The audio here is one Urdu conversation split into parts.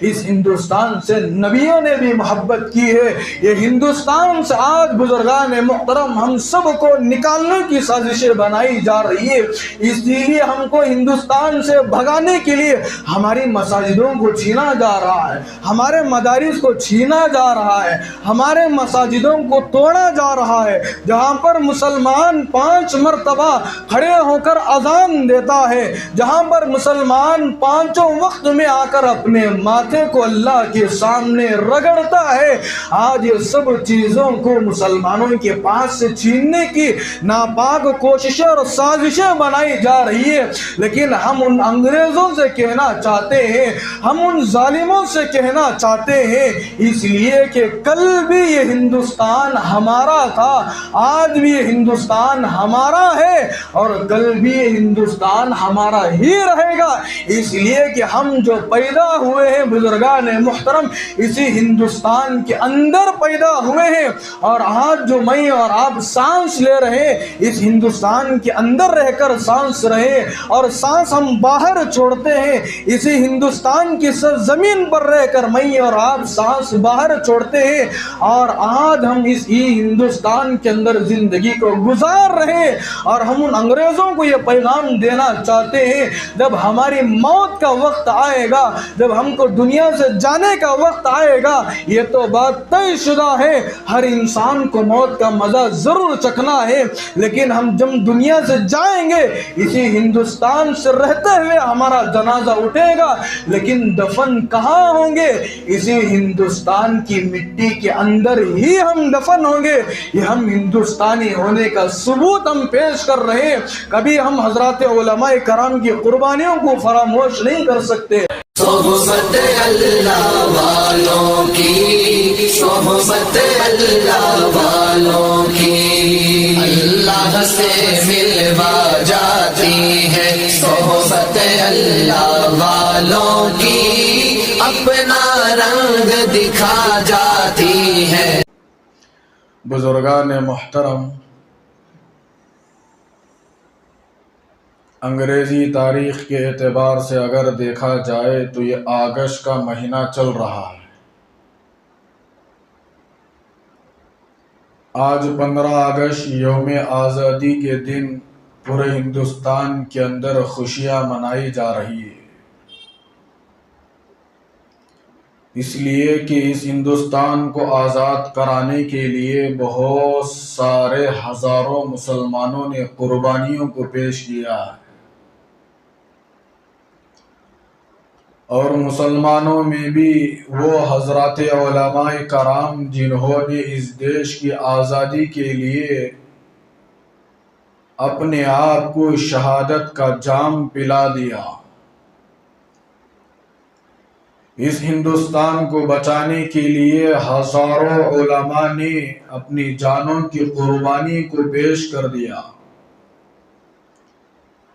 اس ہندوستان سے نبیوں نے بھی محبت کی ہے۔ یہ ہندوستان سے آج بزرگان محترم ہم سب کو نکالنے کی سازشیں بنائی جا رہی ہے۔ اس لیے ہم کو ہندوستان سے بھگانے کے لیے ہماری مساجدوں کو چھینا جا رہا ہے، ہمارے مدارس کو چھینا جا رہا ہے، ہمارے مساجدوں کو توڑا جا رہا ہے۔ جہاں پر مسلمان 5 مرتبہ کھڑے ہو کر اذان دیتا ہے، جہاں پر مسلمان 5 وقت میں آ کر اپنے ماتھے کو اللہ کے سامنے رگڑتا ہے، آج یہ سب چیزوں کو مسلمانوں کے پاس سے چھیننے کی ناپاک کوششیں اور سازشیں بنائی جا رہی ہے۔ لیکن ہم ان انگریزوں سے کہنا چاہتے ہیں، ہم ان ظالموں سے کہنا چاہتے ہیں، اس لیے کہ کل بھی یہ ہندوستان ہمارا تھا، آج بھی یہ ہندوستان ہمارا ہے اور کل بھی یہ ہندوستان ہمارا ہی رہے گا۔ اس لیے کہ ہم جو پیدا ہوئے ہیں بزرگان محترم اسی ہندوستان کے اندر پیدا ہوئے ہیں، اور آج جو میں اور آپ سانس لے رہے ہیں اس ہندوستان کے اندر رہ کر سانس رہے، اور سانس ہم باہر چھوڑتے ہیں اسی ہندوستان کی سرزمین پر رہ کر میں اور آپ سانس باہر چھوڑتے ہیں، اور آج ہم اس ہی ہندوستان کے اندر زندگی کو گزار رہے ہیں۔ اور ہم ان انگریزوں کو یہ پیغام دینا چاہتے ہیں، جب ہماری موت کا وقت آئے گا، جب ہم کو دنیا سے جانے کا وقت آئے گا، یہ تو بات طے شدہ ہے، ہر انسان کو موت کا مزہ ضرور چکھنا ہے، لیکن ہم جب دنیا سے جائیں گے اسی ہندوستان سے رہتے ہوئے ہمارا جنازہ اٹھے گا، لیکن دفن کہاں ہوں گے؟ اسی ہندوستان کی مٹی کے اندر ہی ہم دفن ہوں گے۔ یہ ہم ہندوستانی ہونے کا ثبوت ہم پیش کر رہے ہیں، کبھی ہم حضرات علماء کرام کی قربانیوں کو فراموش نہیں کر سکتے۔ صحبت اللہ والوں کی، صحبت اللہ والوں کی اللہ سے ملوا جاتی ہے، صحبت اللہ والوں کی اپنا رنگ دکھا جاتی ہے۔ بزرگان محترم، انگریزی تاریخ کے اعتبار سے اگر دیکھا جائے تو یہ اگست کا مہینہ چل رہا ہے۔ آج 15 اگست یوم آزادی کے دن پورے ہندوستان کے اندر خوشیاں منائی جا رہی ہے، اس لیے کہ اس ہندوستان کو آزاد کرانے کے لیے بہت سارے ہزاروں مسلمانوں نے قربانیوں کو پیش کیا ہے، اور مسلمانوں میں بھی وہ حضرات علماء کرام جنہوں نے اس دیش کی آزادی کے لیے اپنے آپ کو شہادت کا جام پلا دیا۔ اس ہندوستان کو بچانے کے لیے ہزاروں علماء نے اپنی جانوں کی قربانی کو پیش کر دیا،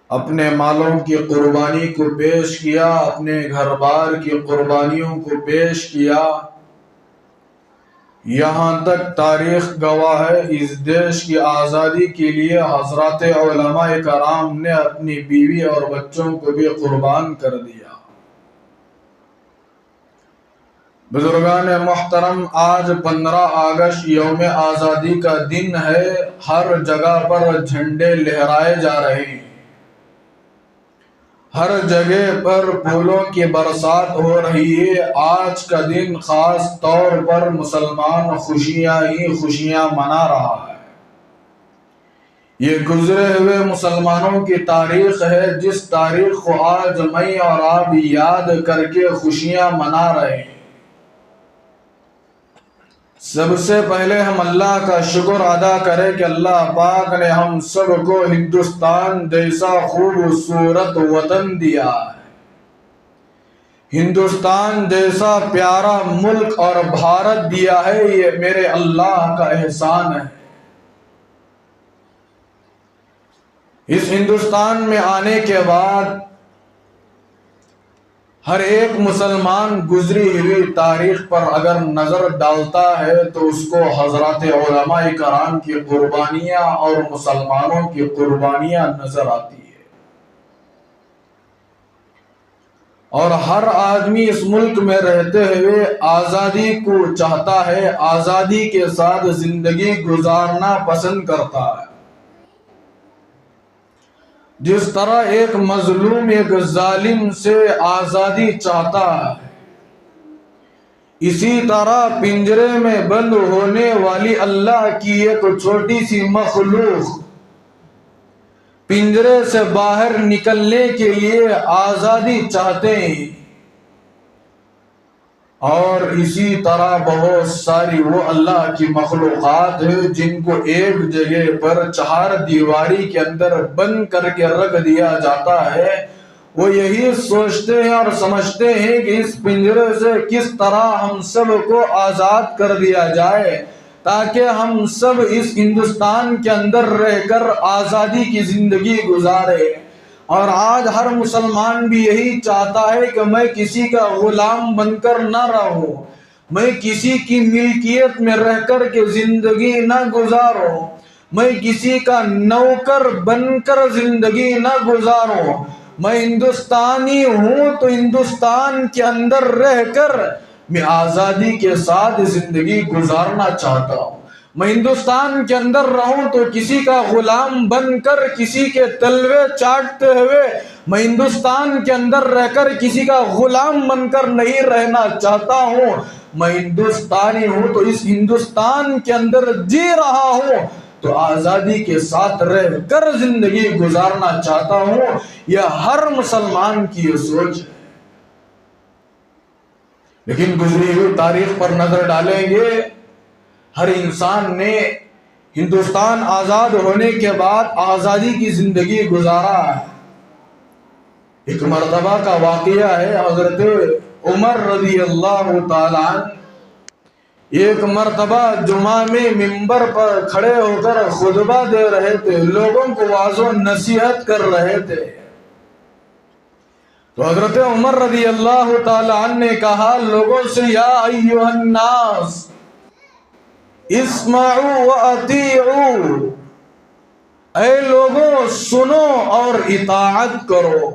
اپنے مالوں کی قربانی کو پیش کیا، اپنے گھر بار کی قربانیوں کو پیش کیا۔ یہاں تک تاریخ گواہ ہے اس دیش کی آزادی کے لیے حضرات علماء کرام نے اپنی بیوی اور بچوں کو بھی قربان کر دیا۔ بزرگان محترم، آج 15 اگست یوم آزادی کا دن ہے، ہر جگہ پر جھنڈے لہرائے جا رہے ہیں، ہر جگہ پر پھولوں کی برسات ہو رہی ہے۔ آج کا دن خاص طور پر مسلمان خوشیاں ہی خوشیاں منا رہا ہے۔ یہ گزرے ہوئے مسلمانوں کی تاریخ ہے، جس تاریخ کو آج میں اور آپ یاد کر کے خوشیاں منا رہے ہیں۔ سب سے پہلے ہم اللہ کا شکر ادا کریں کہ اللہ پاک نے ہم سب کو ہندوستان جیسا خوبصورت وطن دیا ہے، ہندوستان جیسا پیارا ملک اور بھارت دیا ہے، یہ میرے اللہ کا احسان ہے۔ اس ہندوستان میں آنے کے بعد ہر ایک مسلمان گزری ہوئی تاریخ پر اگر نظر ڈالتا ہے تو اس کو حضرات علماء کرام کی قربانیاں اور مسلمانوں کی قربانیاں نظر آتی ہے، اور ہر آدمی اس ملک میں رہتے ہوئے آزادی کو چاہتا ہے، آزادی کے ساتھ زندگی گزارنا پسند کرتا ہے۔ جس طرح ایک مظلوم ایک ظالم سے آزادی چاہتا ہے، اسی طرح پنجرے میں بند ہونے والی اللہ کی ایک چھوٹی سی مخلوق پنجرے سے باہر نکلنے کے لیے آزادی چاہتے ہیں، اور اسی طرح بہت ساری وہ اللہ کی مخلوقات ہیں جن کو ایک جگہ پر چہار دیواری کے اندر بند کر کے رکھ دیا جاتا ہے۔ وہ یہی سوچتے ہیں اور سمجھتے ہیں کہ اس پنجرے سے کس طرح ہم سب کو آزاد کر دیا جائے تاکہ ہم سب اس ہندوستان کے اندر رہ کر آزادی کی زندگی گزارے۔ اور آج ہر مسلمان بھی یہی چاہتا ہے کہ میں کسی کا غلام بن کر نہ رہوں، میں کسی کی ملکیت میں رہ کر کے زندگی نہ گزاروں، میں کسی کا نوکر بن کر زندگی نہ گزاروں۔ میں ہندوستانی ہوں تو ہندوستان کے اندر رہ کر میں آزادی کے ساتھ زندگی گزارنا چاہتا ہوں۔ میں ہندوستان کے اندر رہوں تو کسی کا غلام بن کر، کسی کے تلوے چاٹتے ہوئے میں ہندوستان کے اندر رہ کر کسی کا غلام بن کر نہیں رہنا چاہتا ہوں۔ میں ہندوستانی ہوں تو اس ہندوستان کے اندر جی رہا ہوں تو آزادی کے ساتھ رہ کر زندگی گزارنا چاہتا ہوں۔ یہ ہر مسلمان کی یہ سوچ ہے۔ لیکن گزری ہوئی تاریخ پر نظر ڈالیں گے، ہر انسان نے ہندوستان آزاد ہونے کے بعد آزادی کی زندگی گزارا ہے۔ ایک مرتبہ کا واقعہ ہے، حضرت عمر رضی اللہ تعالیٰ عنہ ایک مرتبہ جمعہ میں ممبر پر کھڑے ہو کر خطبہ دے رہے تھے، لوگوں کو واعظ و نصیحت کر رہے تھے۔ تو حضرت عمر رضی اللہ تعالیٰ عنہ نے کہا لوگوں سے، یا ایھا الناس اسمعوا واطیعوا، اے لوگوں سنو اور اطاعت کرو۔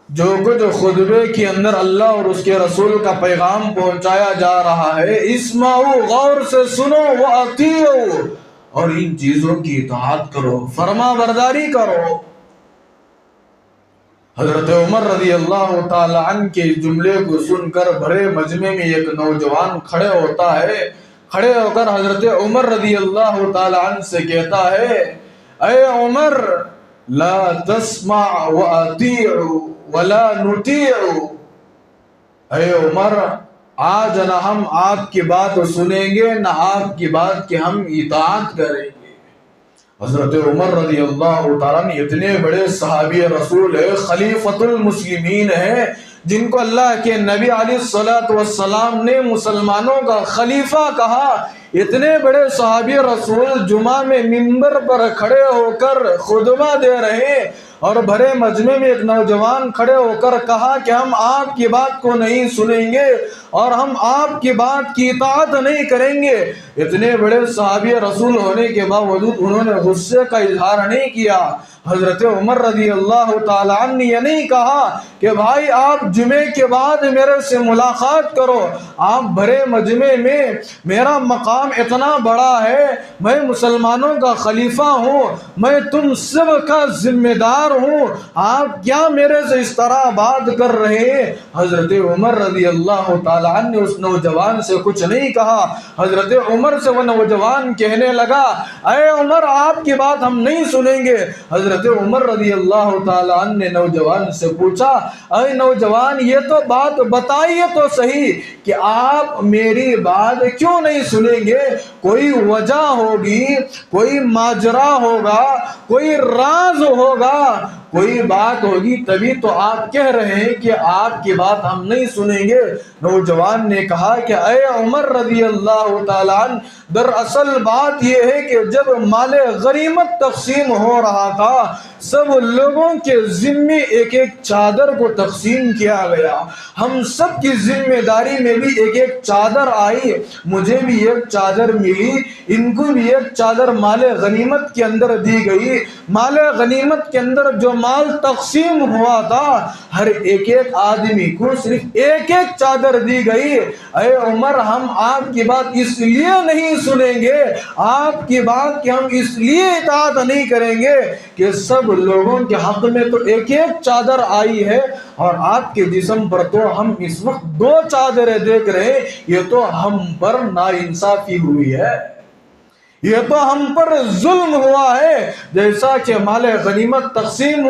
جو کچھ خطبے کے اندر اللہ اور اس کے رسول کا پیغام پہنچایا جا رہا ہے، اسمعوا غور سے سنو، واطیعوا اور ان چیزوں کی اطاعت کرو، فرما برداری کرو۔ حضرت عمر رضی اللہ تعالی عنہ کے جملے کو سن کر بھرے مجمع میں ایک نوجوان کھڑے ہوتا ہے، کھڑے ہو کر حضرت عمر رضی اللہ تعالی عنہ سے کہتا ہے، اے عمر لا تسمع واطیع ولا نطیع، اے عمر آج نہ ہم آپ کی بات سنیں گے نہ آپ کی بات کی ہم اطاعت کریں گے۔ حضرت عمر رضی اللہ تعالیٰ نے اتنے بڑے صحابی رسول ہے، خلیفۃ المسلمین ہیں، جن کو اللہ کے نبی علیہ السلام نے مسلمانوں کا خلیفہ کہا، اتنے بڑے صحابی رسول جمعہ میں منبر پر کھڑے ہو کر خطبہ دے رہے، اور بھرے مجمع میں ایک نوجوان کھڑے ہو کر کہا کہ ہم آپ کی بات کو نہیں سنیں گے اور ہم آپ کی بات کی اطاعت نہیں کریں گے۔ اتنے بڑے صحابی رسول ہونے کے باوجود انہوں نے غصے کا اظہار نہیں کیا۔ حضرت عمر رضی اللہ تعالیٰ عنہ نے یہ نہیں کہا کہ بھائی آپ جمعے کے بعد میرے سے ملاقات کرو، آپ بھرے مجمع میں، میرا مقام اتنا بڑا ہے، میں مسلمانوں کا خلیفہ ہوں، میں تم سب کا ذمہ دار ہوں، آپ کیا میرے سے اس طرح بات کر رہے ہیں؟ حضرت عمر رضی اللہ تعالیٰ عنہ نے اس نوجوان سے کچھ نہیں کہا۔ حضرت عمر سے وہ نوجوان کہنے لگا، اے عمر آپ کی بات ہم نہیں سنیں گے۔ حضرت عمر رضی اللہ تعالیٰ عنہ نے نوجوان سے پوچھا، اے نوجوان یہ تو بات بتائیے تو صحیح کہ آپ میری بات کیوں نہیں سنیں گے؟ کوئی وجہ ہوگی، کوئی ماجرا ہوگا، کوئی راز ہوگا، کوئی بات ہوگی، تبھی تو آپ کہہ رہے ہیں کہ آپ کی بات ہم نہیں سنیں گے۔ نوجوان نے کہا کہ اے عمر رضی اللہ تعالیٰ عنہ، دراصل بات یہ ہے کہ جب مال غنیمت تقسیم ہو رہا تھا، سب لوگوں کے ذمے ایک ایک چادر کو تقسیم کیا گیا. ہم سب کی ذمہ داری میں بھی ایک ایک چادر آئی. مجھے بھی ایک چادر ملی, ان کو بھی ایک چادر مال غنیمت کے اندر دی گئی. مال غنیمت کے اندر جو مال تقسیم ہوا تھا, ہر ایک ایک آدمی کو صرف ایک ایک چادر دی گئی. اے عمر, ہم آپ کی بات اس لیے نہیں سنیں گے, آپ کی بات کہ ہم اس لیے اطاعت نہیں کریں گے کہ سب لوگوں کے حق میں تو ایک ایک چادر آئی ہے, اور آپ کے جسم پر تو ہم اس وقت 2 چادریں دیکھ رہے ہیں. یہ تو ہم پر ناانصافی ہوئی ہے, یہ تو ہم پر ظلم ہوا ہے. جیسا کہ مال غنیمت تقسیم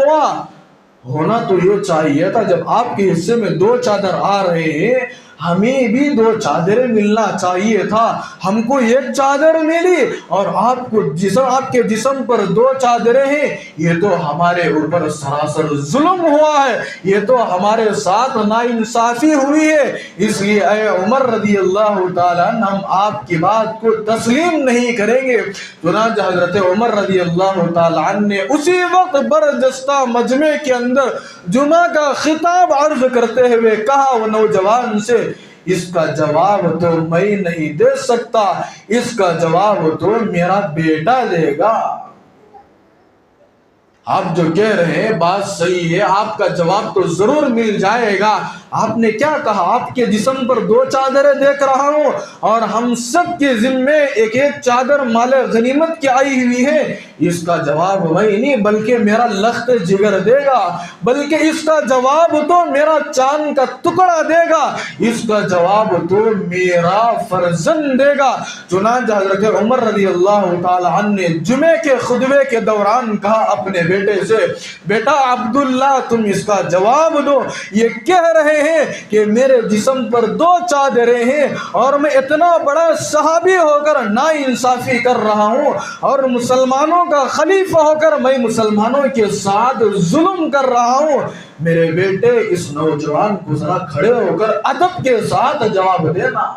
ہونا تو یہ چاہیے تھا, جب آپ کے حصے میں 2 چادر آ رہے ہیں, ہمیں بھی 2 چادریں ملنا چاہیے تھا. ہم کو ایک چادر ملی اور آپ کے جسم پر 2 چادریں ہیں. یہ تو ہمارے اوپر سراسر ظلم ہوا ہے, یہ تو ہمارے ساتھ ناانصافی ہوئی ہے. اس لیے اے عمر رضی اللہ تعالیٰ عنہ, ہم آپ کی بات کو تسلیم نہیں کریں گے. چنانچہ حضرت عمر رضی اللہ تعالیٰ عنہ نے اسی وقت برجستہ مجمع کے اندر جمعہ کا خطاب عرض کرتے ہوئے کہا وہ نوجوان سے, اس کا جواب تو میں نہیں دے سکتا, اس کا جواب تو میرا بیٹا دے گا. آپ جو کہہ رہے ہیں بات صحیح ہے, آپ کا جواب تو ضرور مل جائے گا. آپ نے کیا کہا, آپ کے جسم پر 2 چادریں دیکھ رہا ہوں, اور ہم سب کے ذمے ایک ایک چادر مال غنیمت کی آئی ہوئی ہے. اس کا جواب میں نہیں بلکہ میرا لخت جگر دے گا, بلکہ اس کا جواب تو میرا چاند کا ٹکڑا دے گا, اس کا جواب تو میرا فرزند دے گا. چنانچہ حضرت عمر رضی اللہ تعالی عنہ نے جمعے کے خطبے کے دوران کہا اپنے بیٹے سے, بیٹا عبداللہ تم اس کا جواب دو. یہ کہہ رہے ہیں کہ میرے جسم پر 2 چادریں ہیں, اور میں اتنا بڑا صحابی ہو کر ناانصافی کر رہا ہوں, اور مسلمانوں کا خلیفہ ہو کر میں مسلمانوں کے ساتھ ظلم کر رہا ہوں. میرے بیٹے اس نوجوان کو ذرا کھڑے ہو کر ادب کے ساتھ جواب دینا.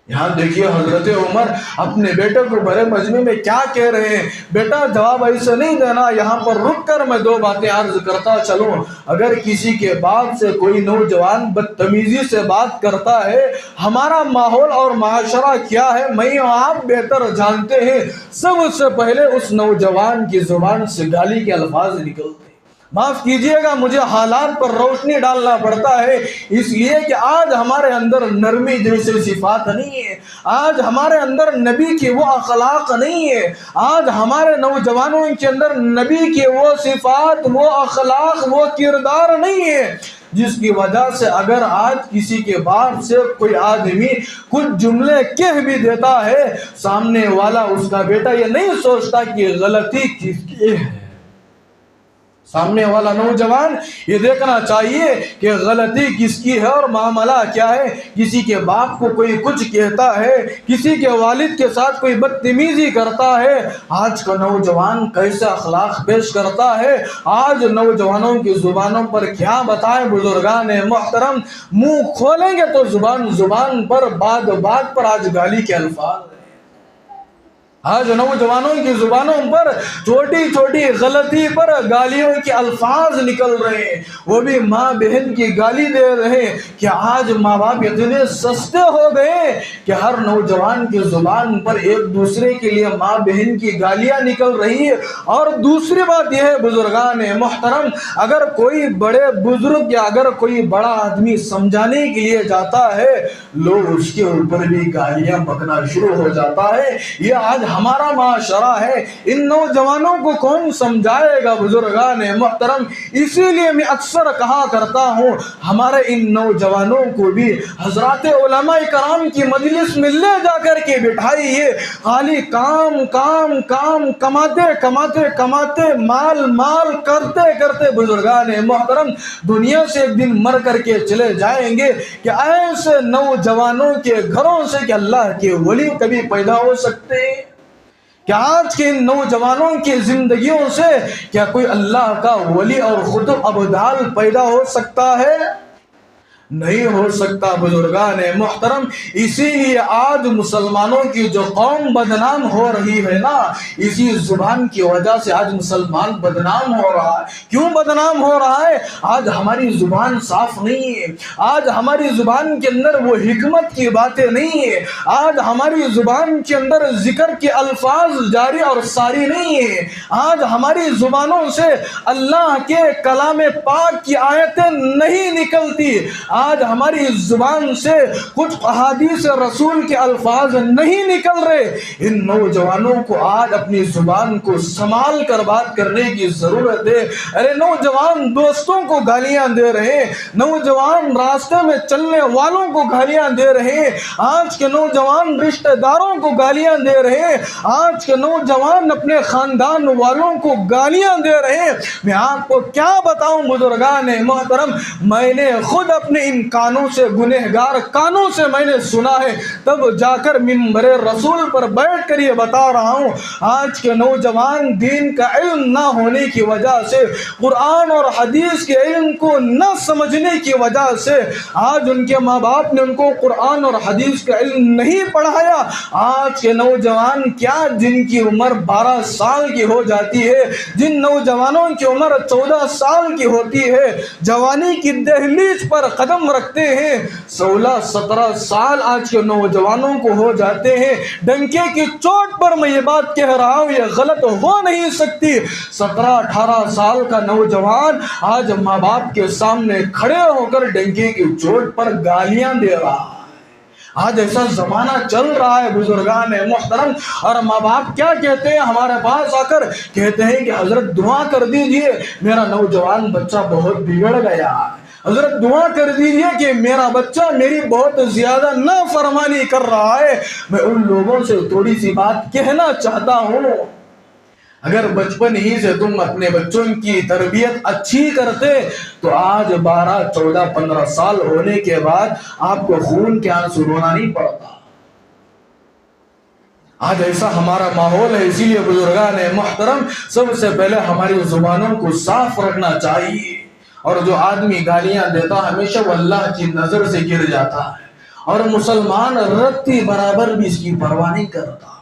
یہاں دیکھیے حضرت عمر اپنے بیٹے کو بڑے مجمع میں کیا کہہ رہے ہیں, بیٹا جواب ایسے نہیں دینا. یہاں پر رک کر میں 2 باتیں عرض کرتا چلوں. اگر کسی کے باپ سے کوئی نوجوان بدتمیزی سے بات کرتا ہے, ہمارا ماحول اور معاشرہ کیا ہے میں آپ بہتر جانتے ہیں. سب سے پہلے اس نوجوان کی زبان سے گالی کے الفاظ نکلتے. معاف کیجئے گا, مجھے حالات پر روشنی ڈالنا پڑتا ہے, اس لیے کہ آج ہمارے اندر نرمی جیسی صفات نہیں ہے, آج ہمارے اندر نبی کی وہ اخلاق نہیں ہے, آج ہمارے نوجوانوں کے اندر نبی کی وہ صفات, وہ اخلاق, وہ کردار نہیں ہے, جس کی وجہ سے اگر آج کسی کے باپ سے کوئی آدمی کچھ جملے کہہ بھی دیتا ہے, سامنے والا اس کا بیٹا یہ نہیں سوچتا کہ غلطی کس کی ہے. سامنے والا نوجوان یہ دیکھنا چاہیے کہ غلطی کس کی ہے اور معاملہ کیا ہے. کسی کے باپ کو کوئی کچھ کہتا ہے, کسی کے والد کے ساتھ کوئی بدتمیزی کرتا ہے, آج کا نوجوان کیسے اخلاق پیش کرتا ہے. آج نوجوانوں کی زبانوں پر کیا بتائیں بزرگان محترم, منہ کھولیں گے تو زبان پر بات پر آج گالی کے الفاظ. آج نوجوانوں کی زبانوں پر چھوٹی چھوٹی غلطی پر گالیوں کے الفاظ نکل رہے ہیں, وہ بھی ماں بہن کی گالی دے رہے ہیں. کہ آج ماں باپ اتنے سستے ہو گئے کہ ہر نوجوان کی زبان پر ایک دوسرے کے لیے ماں بہن کی گالیاں نکل رہی ہے. اور دوسری بات یہ ہے بزرگان محترم, اگر کوئی بڑے بزرگ یا اگر کوئی بڑا آدمی سمجھانے کے لیے جاتا ہے, لوگ اس کے اوپر بھی گالیاں بکنا شروع ہو جاتا ہے. یہ آج ہمارا معاشرہ ہے, ان نوجوانوں کو کون سمجھائے گا بزرگان محترم. اسی لیے میں اکثر کہا کرتا ہوں, ہمارے ان نوجوانوں کو بھی حضرات علماء کرام کی مجلس میں لے جا کر کے بٹھائیے. خالی کام کام کام کماتے کماتے کماتے مال کرتے کرتے بزرگان محترم دنیا سے ایک دن مر کر کے چلے جائیں گے. کہ ایسے نوجوانوں کے گھروں سے کہ اللہ کے ولی کبھی پیدا ہو سکتے ہیں؟ کہ آج کے نوجوانوں کی زندگیوں سے کیا کوئی اللہ کا ولی اور خطب ابدال پیدا ہو سکتا ہے؟ نہیں ہو سکتا بزرگان محترم۔ اسی لیے آج مسلمانوں کی جو قوم بدنام ہو رہی ہے نا، اسی زبان کی وجہ سے آج مسلمان بدنام ہو رہا ہے۔ کیوں بدنام ہو رہا ہے؟ آج ہماری زبان صاف نہیں ہے، آج ہماری زبان کے اندر وہ حکمت کی باتیں نہیں ہے، آج ہماری زبان کے اندر ذکر کے الفاظ جاری اور ساری نہیں ہے، آج ہماری زبانوں سے اللہ کے کلام پاک کی آیتیں نہیں نکلتی، آج ہماری زبان سے کچھ احادیث رسول کے الفاظ نہیں نکل رہے۔ ان نوجوانوں کو آج اپنی زبان کو سنبھال کر بات کرنے کی ضرورت ہے۔ ارے نوجوان دوستوں کو گالیاں دے رہے ہیں، نوجوان راستے میں چلنے والوں کو گالیاں دے رہے ہیں، آج کے نوجوان رشتہ داروں کو گالیاں دے رہے ہیں، آج کے نوجوان اپنے خاندان والوں کو گالیاں دے رہے ہیں۔ میں آپ کو کیا بتاؤں بزرگان محترم، میں نے خود اپنے ان کانوں سے، گنہگار کانوں سے میں نے سنا ہے، تب جا کر منبر رسول پر بیٹھ کر یہ بتا رہا ہوں۔ آج کے نوجوان دین کا علم نہ ہونے کی وجہ سے، قرآن اور حدیث کے علم کو نہ سمجھنے کی وجہ سے، آج ان کے ماں باپ نے ان کو قرآن اور حدیث کا علم نہیں پڑھایا۔ آج کے نوجوان کیا، جن کی عمر 12 سال کی ہو جاتی ہے، جن نوجوانوں کی عمر 14 سال کی ہوتی ہے، جوانی کی دہلیز پر قدم رکھتے ہیں، 16-17 سال آج کے نوجوانوں کو ہو جاتے ہیں۔ ڈنکے کی چوٹ پر میں یہ بات کہہ رہا ہوں، یہ غلط ہو نہیں سکتی۔ 17-18 سال کا نوجوان آج ماں باپ کے سامنے کھڑے ہو کر ڈنکے کی چوٹ پر گالیاں دے رہا ہے۔ آج ایسا زمانہ چل رہا ہے بزرگان محترم، اور ماں باپ کیا کہتے ہیں ہمارے پاس آ کر؟ کہتے ہیں کہ حضرت دعا کر دیجئے، میرا نوجوان بچہ بہت بگڑ گیا ہے، حضرت دعا کر دیجئے کہ میرا بچہ میری بہت زیادہ نافرمانی کر رہا ہے۔ میں ان لوگوں سے تھوڑی سی بات کہنا چاہتا ہوں، اگر بچپن ہی سے تم اپنے بچوں کی تربیت اچھی کرتے تو آج 12, 14, 15 سال ہونے کے بعد آپ کو خون کے آنسو رونا نہیں پڑتا۔ آج ایسا ہمارا ماحول ہے، اسی لیے بزرگان محترم سب سے پہلے ہماری زبانوں کو صاف رکھنا چاہیے۔ اور جو آدمی گالیاں دیتا ہمیشہ وہ اللہ کی نظر سے گر جاتا ہے، اور مسلمان رتی برابر بھی اس کی پرواہ نہیں کرتا۔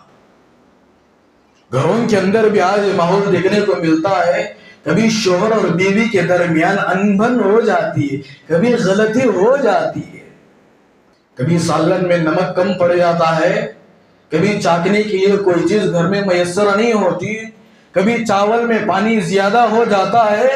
گھروں کے اندر بھی آج ماحول دیکھنے کو ملتا ہے، کبھی شوہر اور بیوی کے درمیان انبن ہو جاتی ہے، کبھی غلطی ہو جاتی ہے، کبھی سالن میں نمک کم پڑ جاتا ہے، کبھی چاکنے کے لیے کوئی چیز گھر میں میسر نہیں ہوتی، کبھی چاول میں پانی زیادہ ہو جاتا ہے۔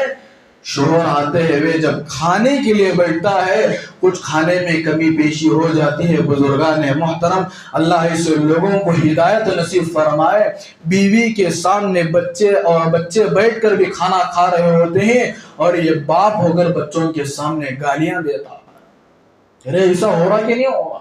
شوہر آتے ہوئے جب کھانے کے لیے بیٹھتا ہے، کچھ کھانے میں کمی بیشی ہو جاتی ہے۔ بزرگان محترم اللہ اس لوگوں کو ہدایت نصیب فرمائے۔ بیوی کے سامنے بچے بیٹھ کر بھی کھانا کھا رہے ہوتے ہیں، اور یہ باپ ہو کر بچوں کے سامنے گالیاں دیتا ہے۔ ارے ایسا ہو رہا کہ نہیں ہو رہا؟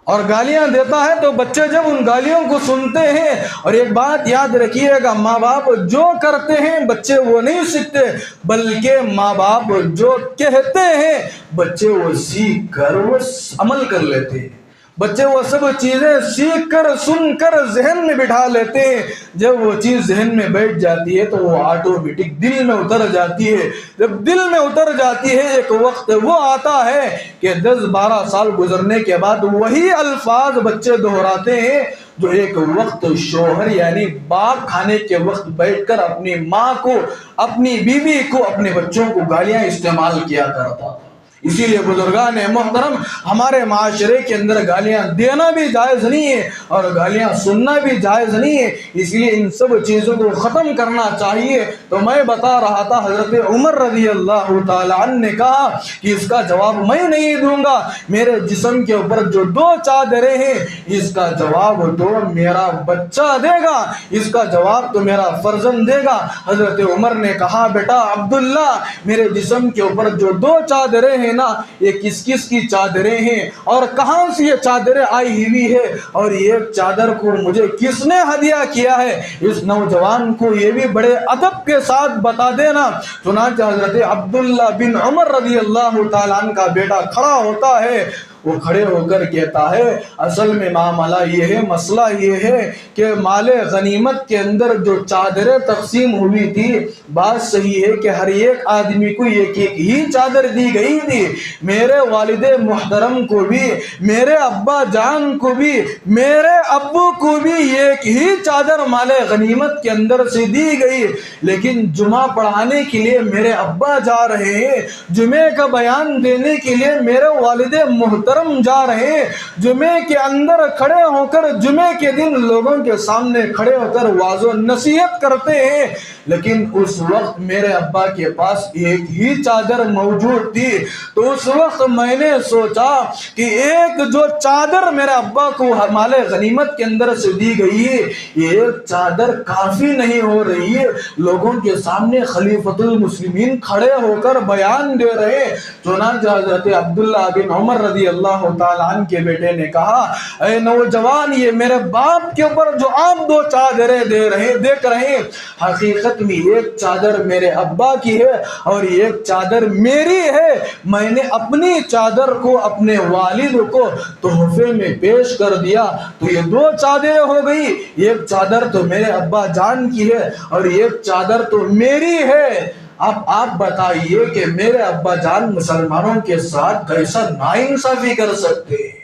اور گالیاں دیتا ہے تو بچے جب ان گالیوں کو سنتے ہیں، اور ایک بات یاد رکھیے گا، ماں باپ جو کرتے ہیں بچے وہ نہیں سیکھتے، بلکہ ماں باپ جو کہتے ہیں بچے وہ سیکھ کر وہ عمل کر لیتے ہیں۔ بچے وہ سب چیزیں سیکھ کر، سن کر ذہن میں بٹھا لیتے ہیں۔ جب وہ چیز ذہن میں بیٹھ جاتی ہے تو وہ آٹومیٹک دل میں اتر جاتی ہے۔ جب دل میں اتر جاتی ہے، ایک وقت وہ آتا ہے کہ 10-12 سال گزرنے کے بعد وہی الفاظ بچے دہراتے ہیں جو ایک وقت شوہر یعنی باپ کھانے کے وقت بیٹھ کر اپنی ماں کو، اپنی بیوی کو، اپنے بچوں کو گالیاں استعمال کیا کرتا تھا۔ اسی لیے بزرگان محترم ہمارے معاشرے کے اندر گالیاں دینا بھی جائز نہیں ہے، اور گالیاں سننا بھی جائز نہیں ہے۔ اس لیے ان سب چیزوں کو ختم کرنا چاہیے۔ تو میں بتا رہا تھا، حضرت عمر رضی اللہ تعالیٰ عنہ نے کہا کہ اس کا جواب میں نہیں دوں گا، میرے جسم کے اوپر جو 2 چادریں ہیں اس کا جواب تو میرا بچہ دے گا، اس کا جواب تو میرا فرزند دے گا۔ حضرت عمر نے کہا، بیٹا عبداللہ، میرے جسم کے اوپر جو 2 چادریں ہیں نا، یہ کس کس کی چادریں ہیں، اور کہاں سے یہ چادریں آئی ہوئی ہے، اور یہ چادر کو مجھے کس نے ہدیہ کیا ہے، اس نوجوان کو یہ بھی بڑے ادب کے ساتھ بتا دینا۔ چنانچہ حضرت عبداللہ بن عمر رضی اللہ تعالیٰ عنہ کا بیٹا کھڑا ہوتا ہے، وہ کھڑے ہو کر کہتا ہے اصل میں معاملہ یہ ہے، مسئلہ یہ ہے کہ مال غنیمت کے اندر جو چادریں تقسیم ہوئی تھی، بات صحیح ہے کہ ہر ایک آدمی کو ایک ایک ہی چادر دی گئی تھی، میرے والد محترم کو بھی، میرے ابا جان کو بھی، میرے ابو کو بھی ایک ہی چادر مال غنیمت کے اندر سے دی گئی، لیکن جمعہ پڑھانے کے لیے میرے ابا جا رہے ہیں، جمعے کا بیان دینے کے لیے میرے والد محترم جا رہے ہیں، جمعے کے اندر کھڑے ہو کر جمعے کے دن لوگوں کے سامنے کھڑے ہو کر واعظ و نصیحت کرتے ہیں، لیکن اس وقت میرے ابا کے پاس ایک ہی چادر موجود تھی۔ تو اس وقت میں نے سوچا کہ ایک جو چادر میرے ابا کو مال غنیمت کے اندر سے دی گئی ہے، یہ ایک چادر کافی نہیں ہو رہی ہے، لوگوں کے سامنے خلیفۃ المسلمین کھڑے ہو کر بیان دے رہے ہیں۔ چنانچہ حضرت عبداللہ بن عمر رضی اللہ تعالیٰ عنہ کے بیٹے نے کہا اے نوجوان، یہ میرے باپ کے اوپر جو آپ دو چادریں دیکھ رہے ہیں، حقیقت میں ایک چادر میرے ابا کی ہے اور ایک چادر میری ہے، میں نے اپنی چادر کو اپنے والد کو تحفے میں پیش کر دیا، تو یہ دو چادریں ہو گئی، ایک چادر تو میرے ابا جان کی ہے اور ایک چادر تو میری ہے۔ اب آپ بتائیے کہ میرے ابا جان مسلمانوں کے ساتھ کیسا ناانصافی کر سکتے ہیں؟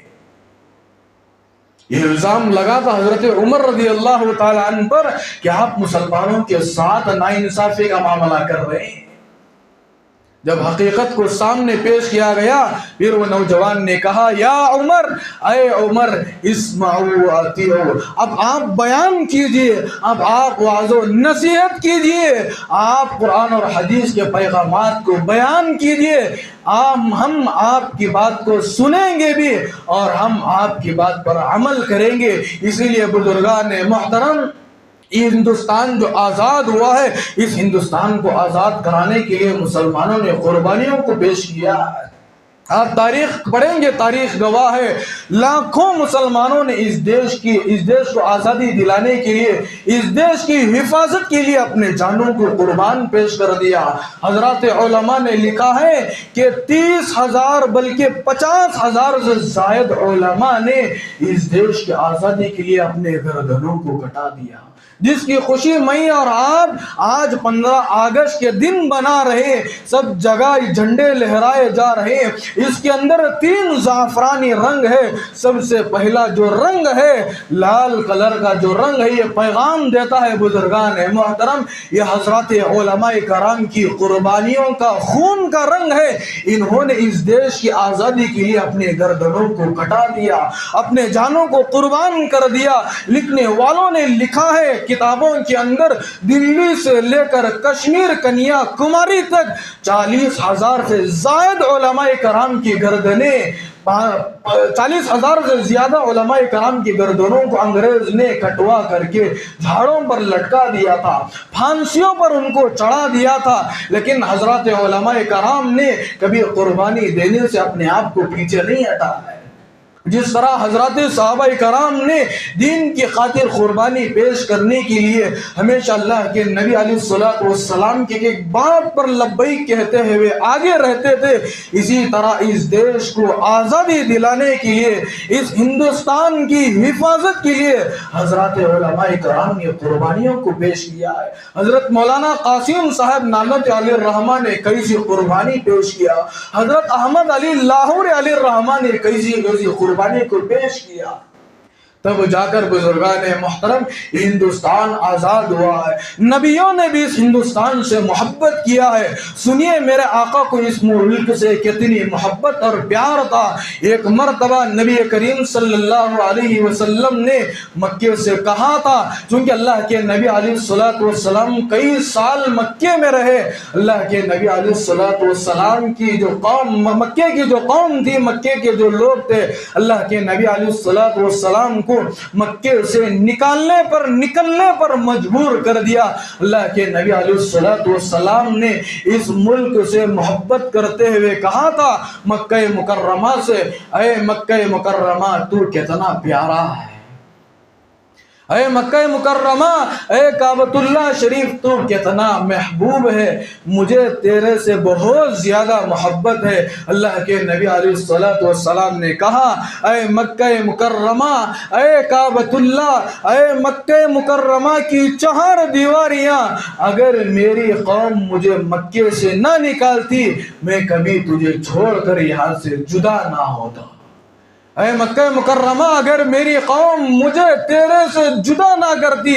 یہ الزام لگا تھا حضرت عمر رضی اللہ تعالیٰ عنہ پر کہ آپ مسلمانوں کے ساتھ ناانصافی کا معاملہ کر رہے ہیں۔ جب حقیقت کو سامنے پیش کیا گیا، پھر وہ نوجوان نے کہا یا عمر، اے عمر اسمعوا واطیعوا، اب آپ بیان کیجئے، اب آپ واعظ و نصیحت کیجئے، آپ قرآن اور حدیث کے پیغامات کو بیان کیجئے، ہم آپ کی بات کو سنیں گے بھی اور ہم آپ کی بات پر عمل کریں گے۔ اسی لیے بزرگان محترم، یہ ہندوستان جو آزاد ہوا ہے، اس ہندوستان کو آزاد کرانے کے لیے مسلمانوں نے قربانیوں کو پیش کیا ہے۔ آپ تاریخ پڑھیں گے، تاریخ گواہ ہے، لاکھوں مسلمانوں نے اس دیش کو آزادی دلانے کے لیے، اس دیش کی حفاظت کے لیے اپنے جانوں کو قربان پیش کر دیا۔ حضرات علماء نے لکھا ہے کہ 30,000 بلکہ 50,000 سے زائد علماء نے اس دیش کی آزادی کے لیے اپنے گردنوں کو کٹا دیا، جس کی خوشی میں اور آپ آج 15 اگست کے دن بنا رہے، سب جگہ جھنڈے لہرائے جا رہے ہیں۔ اس کے اندر 3 زعفرانی رنگ ہے۔ سب سے پہلا جو رنگ ہے، لال کلر کا جو رنگ ہے، یہ پیغام دیتا ہے بزرگان محترم، یہ حضرات علماء کرام کی قربانیوں کا، خون کا رنگ ہے۔ انہوں نے اس دیش کی آزادی کے لیے اپنے گردنوں کو کٹا دیا، اپنے جانوں کو قربان کر دیا۔ لکھنے والوں نے لکھا ہے کتابوں کے اندر، دلی سے لے کر کشمیر کنیا کماری تک 40,000 سے زائد علماء کرام کی گردنیں، 40,000 سے زیادہ علماء کرام کی گردنوں کو انگریز نے کٹوا کر کے جھاڑوں پر لٹکا دیا تھا، پھانسیوں پر ان کو چڑھا دیا تھا، لیکن حضرات علماء کرام نے کبھی قربانی دینے سے اپنے آپ کو پیچھے نہیں ہٹایا ہے۔ جس طرح حضرات صحابہ کرام نے دین کی خاطر قربانی پیش کرنے کے لیے ہمیشہ اللہ کے نبی علیہ الصلوۃ والسلام کے ایک بات پر لبیک کہتے ہوئے آگے رہتے تھے، اسی طرح اس دیش کو آزادی دلانے کے لیے، اس ہندوستان کی حفاظت کے لیے حضرات علماء کرام نے قربانیوں کو پیش کیا ہے۔ حضرت مولانا قاسم صاحب نعمت علیہ الرحمٰ نے کیسی قربانی پیش کیا، حضرت احمد علی لاہور علیہ الرحمٰ نے کیسی قربانی کو پیش کیا، تب جا کر بزرگان محترم ہندوستان آزاد ہوا ہے۔ نبیوں نے بھی اس ہندوستان سے محبت کیا ہے۔ سنیے میرے آقا کو اس ملک سے کتنی محبت اور پیار تھا۔ ایک مرتبہ نبی کریم صلی اللہ علیہ وسلم نے مکے سے کہا تھا، چونکہ اللہ کے نبی علیہ الصلوۃ والسلام کئی سال مکے میں رہے، اللہ کے نبی علیہ الصلوۃ والسلام کی جو قوم، مکے کی جو قوم تھی، مکے کے جو لوگ تھے، اللہ کے نبی علیہ الصلوۃ والسلام کو مکے سے نکلنے پر مجبور کر دیا۔ اللہ کے نبی علیہ الصلوۃ والسلام نے اس ملک سے محبت کرتے ہوئے کہا تھا مکہ مکرمہ سے، اے مکہ مکرمہ تو کتنا پیارا ہے، اے مکہ مکرمہ، اے کعبۃ شریف، تو کتنا محبوب ہے، مجھے تیرے سے بہت زیادہ محبت ہے۔ اللہ کے نبی علیہ الصلوۃ والسلام نے کہا، اے مکہ مکرمہ، اے کعبۃ اللہ، اے مکہ مکرمہ کی 4 دیواریاں، اگر میری قوم مجھے مکے سے نہ نکالتی، میں کبھی تجھے چھوڑ کر یہاں سے جدا نہ ہوتا۔ اے مکہ مکرمہ، اگر میری قوم مجھے تیرے سے جدا نہ کرتی،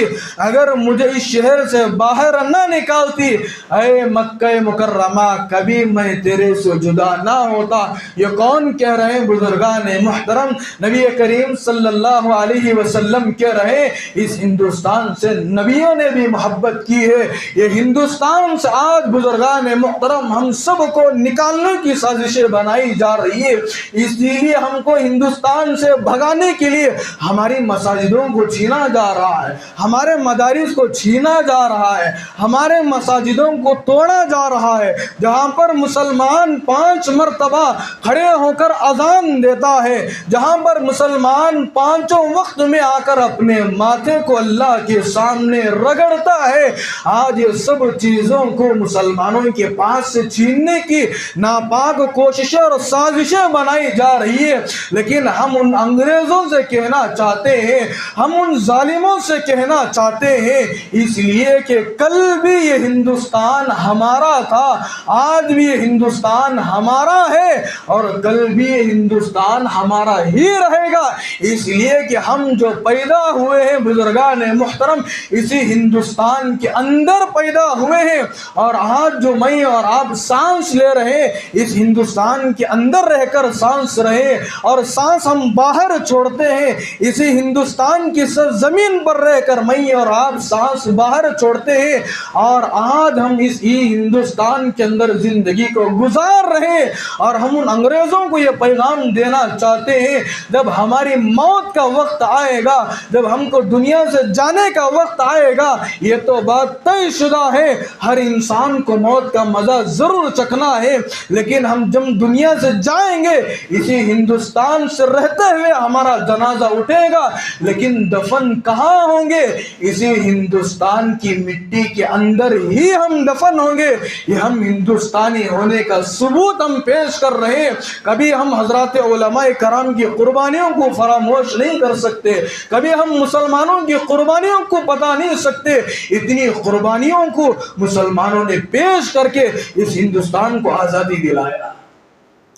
اگر مجھے اس شہر سے باہر نہ نکالتی، اے مکہ مکرمہ، کبھی میں تیرے سے جدا نہ ہوتا۔ یہ کون کہہ رہے ہیں؟ بزرگان محترم، نبی کریم صلی اللہ علیہ وسلم کہہ رہے ہیں، اس ہندوستان سے نبیوں نے بھی محبت کی ہے۔ یہ ہندوستان سے آج بزرگان محترم ہم سب کو نکالنے کی سازشیں بنائی جا رہی ہے، اس لیے ہم کو ہندوستان سے بھگانے کے لیے ہماری مساجدوں کو چھینا جا رہا ہے، ہمارے مدارس کو چھینا جا رہا ہے، ہمارے مساجدوں کو توڑا جا رہا ہے۔ جہاں پر مسلمان 5 مرتبہ کھڑے ہو کر اذان دیتا ہے، جہاں پر مسلمان 5 وقت میں آ کر اپنے ماتھے کو اللہ کے سامنے رگڑتا ہے، آج یہ سب چیزوں کو مسلمانوں کے پاس سے چھیننے کی ناپاک کوششیں اور سازشیں بنائی جا رہی ہے۔ لیکن ہم ان انگریزوں سے کہنا چاہتے ہیں، ہم ان ظالموں سے کہنا چاہتے ہیں، اس لیے کہ کل بھی یہ ہندوستان ہمارا تھا، آج بھی یہ ہندوستان ہمارا ہے، اور کل بھی یہ ہندوستان ہمارا ہی رہے گا۔ اس لیے کہ ہم جو پیدا ہوئے ہیں بزرگان محترم، اسی ہندوستان کے اندر پیدا ہوئے ہیں، اور آج جو میں اور آپ سانس لے رہے ہیں، اس ہندوستان کے اندر رہ کر سانس رہے، اور سانس ہم باہر چھوڑتے ہیں، اسی ہندوستان کی سرزمین پر رہ کر میں اور آپ سانس باہر چھوڑتے ہیں، اور آج ہم اس ہی ہندوستان کے اندر زندگی کو گزار رہے ہیں۔ اور ہم ان انگریزوں کو یہ پیغام دینا چاہتے ہیں، جب ہماری موت کا وقت آئے گا، جب ہم کو دنیا سے جانے کا وقت آئے گا، یہ تو بات طے شدہ ہے، ہر انسان کو موت کا مزہ ضرور چکھنا ہے، لیکن ہم جب دنیا سے جائیں گے، اسی ہندوستان سے رہتے ہوئے ہمارا جنازہ اٹھے گا، لیکن دفن کہاں ہوں گے؟ اسی ہندوستان کی مٹی کے اندر ہی ہم دفن ہوں گے۔ یہ ہم ہندوستانی ہونے کا ثبوت ہم پیش کر رہے ہیں۔ کبھی ہم حضرات علماء کرام کی قربانیوں کو فراموش نہیں کر سکتے، کبھی ہم مسلمانوں کی قربانیوں کو بتا نہیں سکتے، اتنی قربانیوں کو مسلمانوں نے پیش کر کے اس ہندوستان کو آزادی دلایا۔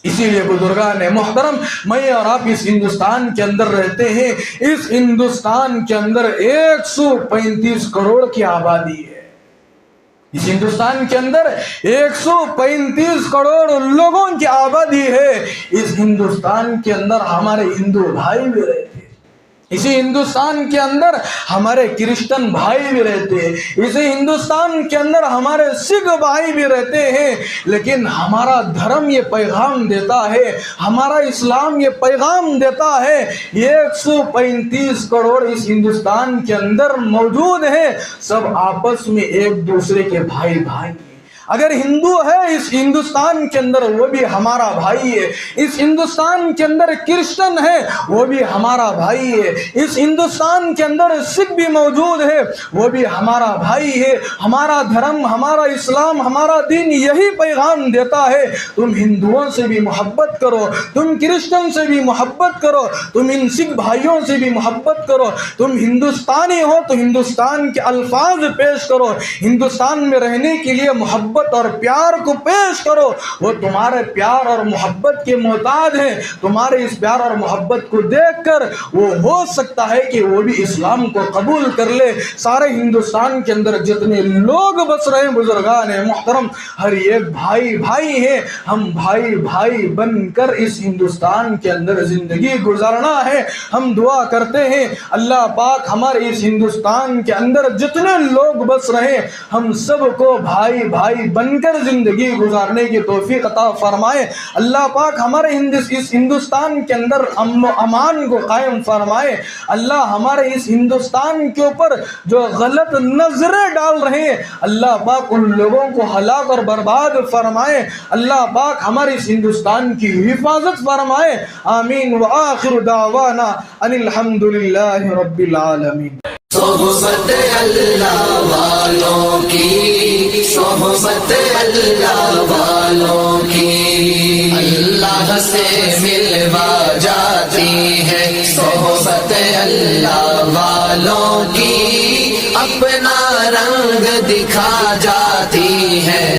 اسی لیے بزرگان محترم، میں اور آپ اس ہندوستان کے اندر رہتے ہیں، اس ہندوستان کے اندر 135 کروڑ کی آبادی ہے۔ اس ہندوستان کے اندر 135 کروڑ لوگوں کی آبادی ہے۔ اس ہندوستان کے اندر ہمارے ہندو بھائی بھی رہتے ہیں، اسی ہندوستان کے اندر ہمارے کرسچن بھائی بھی رہتے ہیں، اسی ہندوستان کے اندر ہمارے سکھ بھائی بھی رہتے ہیں، لیکن ہمارا دھرم یہ پیغام دیتا ہے، ہمارا اسلام یہ پیغام دیتا ہے، 135 کروڑ اس ہندوستان کے اندر موجود ہیں، سب آپس میں ایک دوسرے کے بھائی بھائی۔ اگر ہندو ہے اس ہندوستان کے اندر، وہ بھی ہمارا بھائی ہے۔ اس ہندوستان کے اندر کرسچن ہے، وہ بھی ہمارا بھائی ہے۔ اس ہندوستان کے اندر سکھ بھی موجود ہے، وہ بھی ہمارا بھائی ہے۔ ہمارا دھرم، ہمارا اسلام، ہمارا دین یہی پیغام دیتا ہے، تم ہندوؤں سے بھی محبت کرو، تم کرسچن سے بھی محبت کرو، تم ان سکھ بھائیوں سے بھی محبت کرو، تم ہندوستانی ہو تو ہندوستان کے الفاظ پیش کرو، ہندوستان میں رہنے کے لیے محبت اور پیار کو پیش کرو۔ وہ تمہارے پیار اور محبت کے محتاج ہیں، تمہارے اس پیار اور محبت کو دیکھ کر وہ ہو سکتا ہے کہ وہ بھی اسلام کو قبول کر لے۔ سارے ہندوستان کے اندر جتنے لوگ بس رہے ہیں بزرگان محترم، ہر ایک بھائی بھائی ہیں، ہم بھائی بھائی بن کر اس ہندوستان کے اندر زندگی گزارنا ہے۔ ہم دعا کرتے ہیں اللہ پاک ہمارے اس ہندوستان کے اندر جتنے لوگ بس رہے، ہم سب کو بھائی بھائی بن کر زندگی گزارنے کی توفیق عطا فرمائے۔ اللہ پاک ہمارے اس ہندوستان کے اندر امن و امان کو قائم فرمائے۔ اللہ ہمارے اس ہندوستان کے اوپر جو غلط نظریں ڈال رہے ہیں، اللہ پاک ان لوگوں کو ہلاک اور برباد فرمائے۔ اللہ پاک ہمارے اس ہندوستان کی حفاظت فرمائے۔ آمین۔ وآخر دعوانا ان الحمد للہ رب العالمین۔ صحبت اللہ والوں کی، صحبت اللہ والوں کی، اللہ سے ملوا جاتی ہے صحبت اللہ والوں کی، اپنا رنگ دکھا جاتی ہے۔